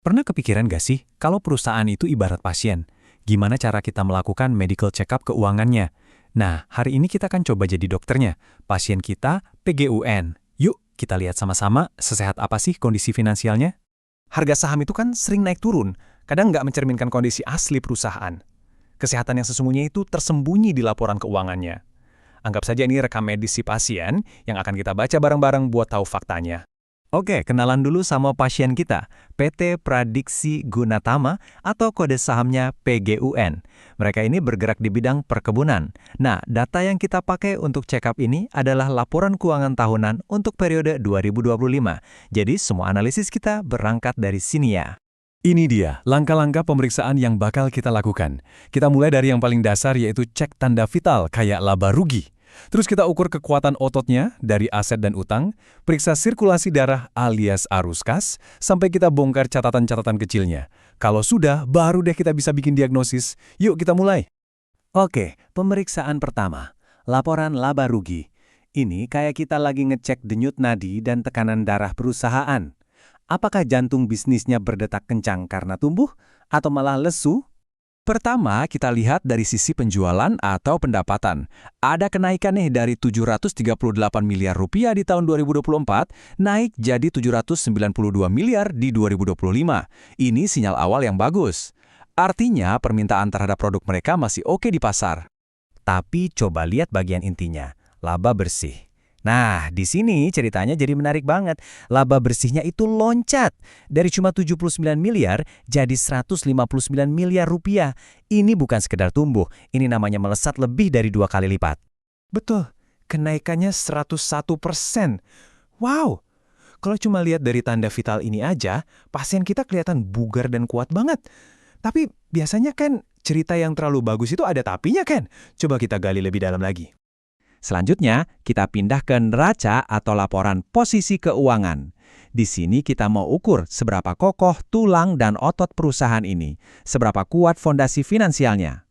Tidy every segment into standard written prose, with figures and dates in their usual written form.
Pernah kepikiran gak sih, kalau perusahaan itu ibarat pasien, gimana cara kita melakukan medical check-up keuangannya? Nah, hari ini kita akan coba jadi dokternya. Pasien kita PGUN. Yuk, kita lihat sama-sama sesehat apa sih kondisi finansialnya? Harga saham itu kan sering naik turun, kadang nggak mencerminkan kondisi asli perusahaan. Kesehatan yang sesungguhnya itu tersembunyi di laporan keuangannya. Anggap saja ini rekam medis si pasien yang akan kita baca bareng-bareng buat tahu faktanya. Oke, kenalan dulu sama pasien kita, PT Pradiksi Gunatama atau kode sahamnya PGUN. Mereka ini bergerak di bidang perkebunan. Nah, data yang kita pakai untuk check up ini adalah laporan keuangan tahunan untuk periode 2025. Jadi, semua analisis kita berangkat dari sini ya. Ini dia, langkah-langkah pemeriksaan yang bakal kita lakukan. Kita mulai dari yang paling dasar yaitu cek tanda vital kayak laba rugi. Terus kita ukur kekuatan ototnya dari aset dan utang, periksa sirkulasi darah alias arus kas, sampai kita bongkar catatan-catatan kecilnya. Kalau sudah, baru deh kita bisa bikin diagnosis. Yuk kita mulai. Oke, pemeriksaan pertama. Laporan laba rugi. Ini kayak kita lagi ngecek denyut nadi dan tekanan darah perusahaan. Apakah jantung bisnisnya berdetak kencang karena tumbuh atau malah lesu? Pertama, kita lihat dari sisi penjualan atau pendapatan. Ada kenaikan nih dari 738 miliar rupiah di tahun 2024, naik jadi 792 miliar di 2025. Ini sinyal awal yang bagus. Artinya, permintaan terhadap produk mereka masih oke di pasar. Tapi coba lihat bagian intinya, laba bersih. Nah, di sini ceritanya jadi menarik banget. Laba bersihnya itu loncat dari cuma 79 miliar jadi 159 miliar rupiah. Ini bukan sekedar tumbuh, ini namanya melesat lebih dari 2 kali lipat. Betul, kenaikannya 101%. Wow, kalau cuma lihat dari tanda vital ini aja, pasien kita kelihatan bugar dan kuat banget. Tapi biasanya kan cerita yang terlalu bagus itu ada tapinya kan? Coba kita gali lebih dalam lagi. Selanjutnya, kita pindah ke neraca atau laporan posisi keuangan. Di sini kita mau ukur seberapa kokoh tulang dan otot perusahaan ini, seberapa kuat fondasi finansialnya.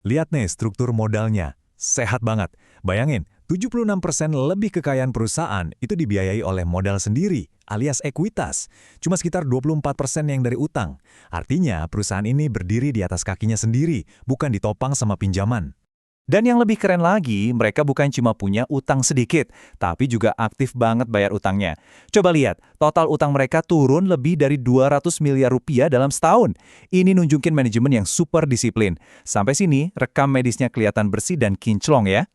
Lihat nih struktur modalnya, sehat banget. Bayangin, 76% lebih kekayaan perusahaan itu dibiayai oleh modal sendiri, alias ekuitas. Cuma sekitar 24% yang dari utang. Artinya, perusahaan ini berdiri di atas kakinya sendiri, bukan ditopang sama pinjaman. Dan yang lebih keren lagi, mereka bukan cuma punya utang sedikit, tapi juga aktif banget bayar utangnya. Coba lihat, total utang mereka turun lebih dari 200 miliar rupiah dalam setahun. Ini nunjukin manajemen yang super disiplin. Sampai sini, rekam medisnya kelihatan bersih dan kinclong ya.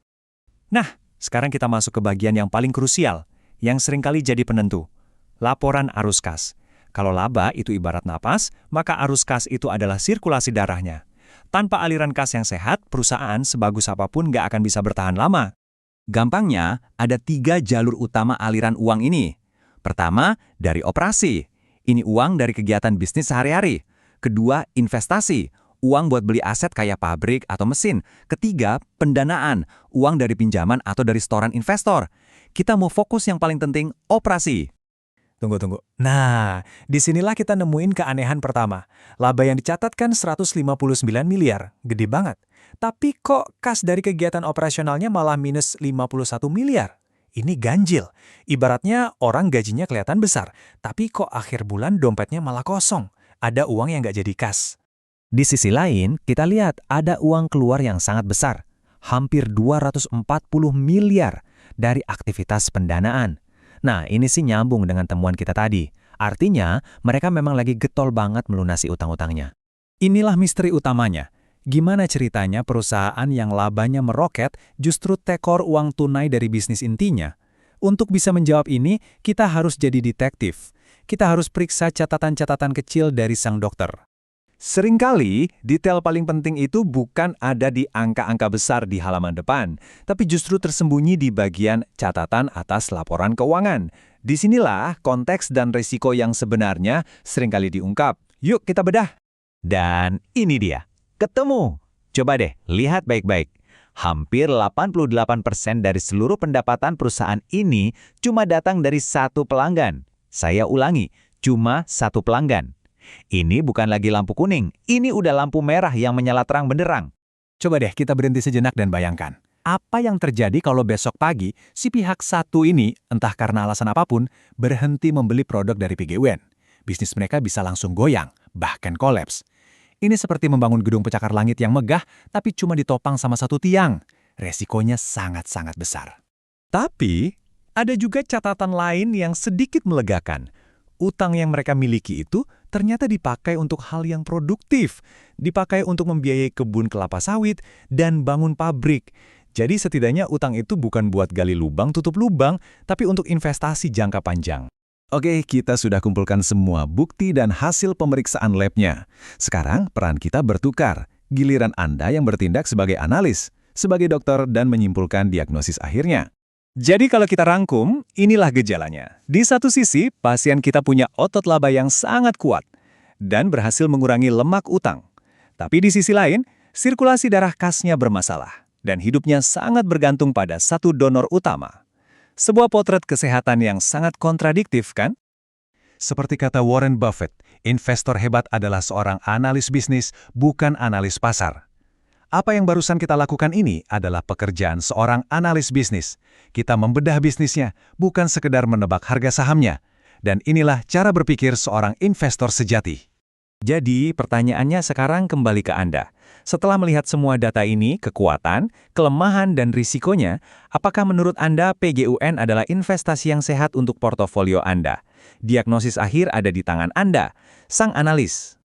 Nah, sekarang kita masuk ke bagian yang paling krusial, yang seringkali jadi penentu. Laporan arus kas. Kalau laba itu ibarat napas, maka arus kas itu adalah sirkulasi darahnya. Tanpa aliran kas yang sehat, perusahaan sebagus apapun nggak akan bisa bertahan lama. Gampangnya, ada 3 jalur utama aliran uang ini. Pertama, dari operasi. Ini uang dari kegiatan bisnis sehari-hari. Kedua, investasi. Uang buat beli aset kayak pabrik atau mesin. Ketiga, pendanaan. Uang dari pinjaman atau dari setoran investor. Kita mau fokus yang paling penting, operasi. Tunggu. Nah, disinilah kita nemuin keanehan pertama. Laba yang dicatatkan 159 miliar, gede banget. Tapi kok kas dari kegiatan operasionalnya malah minus 51 miliar? Ini ganjil. Ibaratnya orang gajinya kelihatan besar, tapi kok akhir bulan dompetnya malah kosong. Ada uang yang nggak jadi kas. Di sisi lain, kita lihat ada uang keluar yang sangat besar. Hampir 240 miliar dari aktivitas pendanaan. Nah, ini sih nyambung dengan temuan kita tadi. Artinya, mereka memang lagi getol banget melunasi utang-utangnya. Inilah misteri utamanya. Gimana ceritanya perusahaan yang labanya meroket justru tekor uang tunai dari bisnis intinya? Untuk bisa menjawab ini, kita harus jadi detektif. Kita harus periksa catatan-catatan kecil dari sang dokter. Seringkali, detail paling penting itu bukan ada di angka-angka besar di halaman depan, tapi justru tersembunyi di bagian catatan atas laporan keuangan. Disinilah konteks dan risiko yang sebenarnya seringkali diungkap. Yuk kita bedah. Dan ini dia, ketemu. Coba deh, lihat baik-baik. Hampir 88% dari seluruh pendapatan perusahaan ini cuma datang dari satu pelanggan. Saya ulangi, cuma satu pelanggan. Ini bukan lagi lampu kuning, ini udah lampu merah yang menyala terang benderang. Coba deh kita berhenti sejenak dan bayangkan. Apa yang terjadi kalau besok pagi si pihak satu ini, entah karena alasan apapun, berhenti membeli produk dari PGUN? bisnis mereka bisa langsung goyang, bahkan kolaps. Ini seperti membangun gedung pencakar langit yang megah, tapi cuma ditopang sama satu tiang. Resikonya sangat-sangat besar. Tapi, ada juga catatan lain yang sedikit melegakan. Utang yang mereka miliki itu ternyata dipakai untuk hal yang produktif. Dipakai untuk membiayai kebun kelapa sawit dan bangun pabrik. Jadi setidaknya utang itu bukan buat gali lubang tutup lubang, tapi untuk investasi jangka panjang. Oke, kita sudah kumpulkan semua bukti dan hasil pemeriksaan labnya. Sekarang peran kita bertukar. Giliran Anda yang bertindak sebagai analis, sebagai dokter dan menyimpulkan diagnosis akhirnya. Jadi kalau kita rangkum, inilah gejalanya. Di satu sisi, pasien kita punya otot laba yang sangat kuat dan berhasil mengurangi lemak utang. Tapi di sisi lain, sirkulasi darah kasnya bermasalah dan hidupnya sangat bergantung pada satu donor utama. Sebuah potret kesehatan yang sangat kontradiktif, kan? Seperti kata Warren Buffett, investor hebat adalah seorang analis bisnis, bukan analis pasar. Apa yang barusan kita lakukan ini adalah pekerjaan seorang analis bisnis. Kita membedah bisnisnya, bukan sekedar menebak harga sahamnya. Dan inilah cara berpikir seorang investor sejati. Jadi, pertanyaannya sekarang kembali ke Anda. Setelah melihat semua data ini, kekuatan, kelemahan, dan risikonya, apakah menurut Anda PGUN adalah investasi yang sehat untuk portofolio Anda? Diagnosis akhir ada di tangan Anda, sang analis.